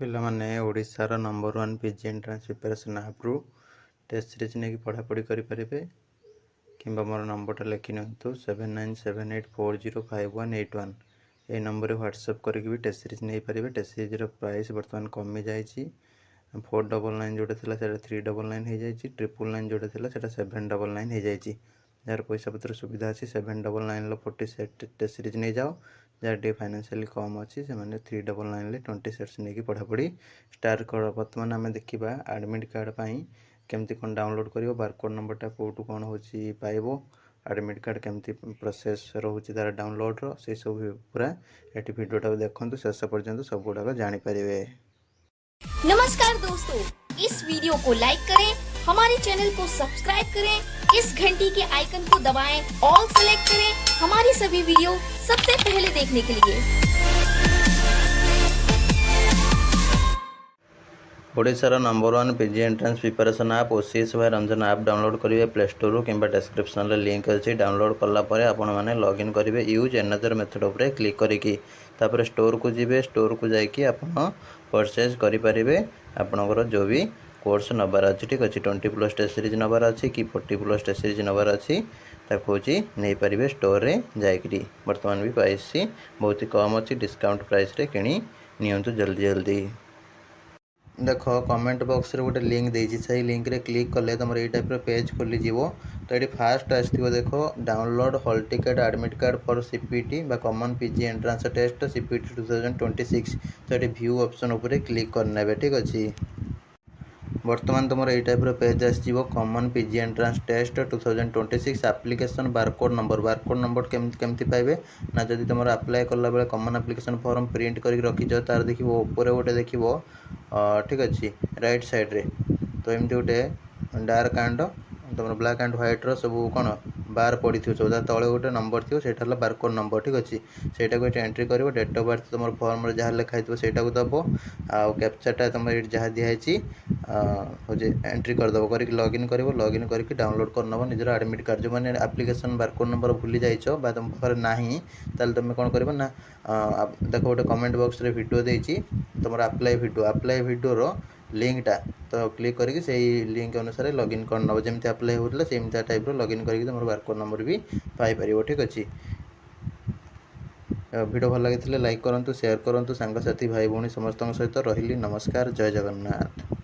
ପିଲାମାନେ ଓଡ଼ିଶାର number 1 PG entrance preparation ଆପ୍ରୁ ଟେଷ୍ଟ ସିରିଜ୍ ନେଇକି ପଢ଼ାପଢ଼ି କରିପାରିବେ କିମ୍ବା ମୋର ନମ୍ବରଟା ଲେଖି ନିଅନ୍ତୁ 7978405181। এই ନମ୍ବରରେ ହ୍ୱାଟ୍ସଆପ୍ କରିକି ବି ଟେଷ୍ଟ ସିରିଜ୍ ନେଇପାରିବେ। ଟେଷ୍ଟ ସିରିଜ୍ର ପ୍ରାଇସ୍ ବର୍ତ୍ତମାନ କମିଯାଇଛି। 499 ଯେଉଁଟା ଥିଲା ସେଇଟା 399 ହେଇଯାଇଛି। 999 ଯେଉଁଟା ଥିଲା ସେଇଟା 799 ହେଇଯାଇଛି। ଯାହାର ପଇସା ପତ୍ର ସୁବିଧା ଅଛି 799ର 40 ସେଟ୍ ଟେଷ୍ଟ ସିରିଜ୍ ନେଇଯାଅ। ଯାହାର ଟିକେ ଫାଇନାନ୍ସିଆଲି କମ୍ ଅଛି ସେମାନେ 399ରେ 20 ସେଟ୍ସ ନେଇକି ପଢ଼ାପଢ଼ି ଷ୍ଟାର୍ଟ କର। ବର୍ତ୍ତମାନ ଆମେ ଦେଖିବା ଆଡ଼ମିଟ୍ କାର୍ଡ଼ ପାଇଁ କେମିତି କ'ଣ ଡାଉନଲୋଡ଼୍ କରିବ, ବାରକୋଡ଼ ନମ୍ବରଟା କେଉଁଠୁ କ'ଣ ହେଉଛି ପାଇବ, ଆଡ଼ମିଟ୍ କାର୍ଡ଼ କେମିତି ପ୍ରୋସେସ୍ ରହୁଛି ତା'ର ଡାଉନଲୋଡ଼ର, ସେସବୁ ପୁରା ଏଠି ଭିଡ଼ିଓଟାକୁ ଦେଖନ୍ତୁ ଶେଷ ପର୍ଯ୍ୟନ୍ତ ସବୁଗୁଡ଼ାକ ଜାଣିପାରିବେ। नमस्कार दोस्तों, इस वीडियो को लाइक करें, हमारे चैनल को सब्सक्राइब करें, इस घंटी के आइकन को दबाएं, ऑल सेलेक्ट करें हमारी सभी वीडियो सबसे पहले देखने के लिए। ଓଡ଼ିଶାର number 1 PG entrance preparation app OCS by Ranjan app download କରିବେ ପ୍ଲେ ଷ୍ଟୋରରୁ କିମ୍ବା ଡେସ୍କ୍ରିପ୍ସନ୍ରେ ଲିଙ୍କ୍ ଅଛି। ଡାଉନଲୋଡ଼୍ କଲା ପରେ ଆପଣମାନେ ଲଗ୍ଇନ୍ କରିବେ ୟୁଜ୍ ଏନାଦର ମେଥଡ଼ ଉପରେ କ୍ଲିକ୍ କରିକି। ତାପରେ ଷ୍ଟୋରକୁ ଯିବେ। ଷ୍ଟୋରକୁ ଯାଇକି ଆପଣ ପରଚେଜ୍ କରିପାରିବେ ଆପଣଙ୍କର ଯେଉଁ ବି କୋର୍ସ ନେବାର ଅଛି। ଠିକ୍ ଅଛି, 20+ ଟେଷ୍ଟ ସିରିଜ୍ ନେବାର ଅଛି କି 40+ ଟେଷ୍ଟ ସିରିଜ୍ ନେବାର ଅଛି, ତାକୁ ହେଉଛି ନେଇପାରିବେ ଷ୍ଟୋରରେ ଯାଇକରି। ବର୍ତ୍ତମାନ ବି ପ୍ରାଇସ୍ ବହୁତ କମ୍ ଅଛି, ଡିସ୍କାଉଣ୍ଟ ପ୍ରାଇସ୍ରେ କିଣି ନିଅନ୍ତୁ ଜଲ୍ଦି ଜଲ୍ଦି। देख कमेंट बॉक्स रे गोटे लिंक देछि, सही लिंक रे क्लिक कले तुम ये टाइप पेज खोली जीव। तो ये फास्ट आसो देख download hall ticket admit card for CPT बा common PG entrance test CPT 2026। तो ये व्यू ऑप्शन उपरे क्लिक करने। ठीक अच्छे, बर्तमान तुम ये टाइप पेज आसो common PG entrance test 2026 application barcode number केमती पाइबे ना, जदि तुम अप्लाई कला बेले कॉमन एप्लिकेशन फॉर्म प्रिंट करके रखिछ तार देखिए ऊपर गोटे देखिए। ठीक अच्छे, राइट साइड रे तो एमती गोटे डार्क एंड तुम ब्लैक एंड व्हाइट रो सब कौन बार पड़ी थी सब तले गोटे नंबर थी से बारकोड नंबर। ठीक अच्छे, सेटा को एंट्री कर डेट ऑफ बर्थ तुम फॉर्म रे जहाँ लिखाई सेटा को दब आउ कैप्चाटा तुम ये जहाँ दिखाई हो एंट्री करदेव कर लॉगिन कर लॉगिन करके डाउनलोड करनब निजर एडमिट कार्ड। जो मैंने एप्लिकेशन बारकोड नंबर भूली जाइछ बा तुम पाखे नहीं ताल तुम कौन कर ना देख गोटे कमेंट बॉक्स रे वीडियो देछि तुम अप्लाई वीडियो रो लिंकटा तो क्लिक करके सही लिंक अनुसार लॉगिन करनब। जमी अप्लाई होता सेमती टाइप लॉगिन करके तुम बारकोड नंबर भी पाइपर। ठीक अच्छे, वीडियो भल लगी लाइक करूँ, शेयर करूँ, सांगसाथी भाई भौणी समस्त सहित रही। नमस्कार, जय जगन्नाथ।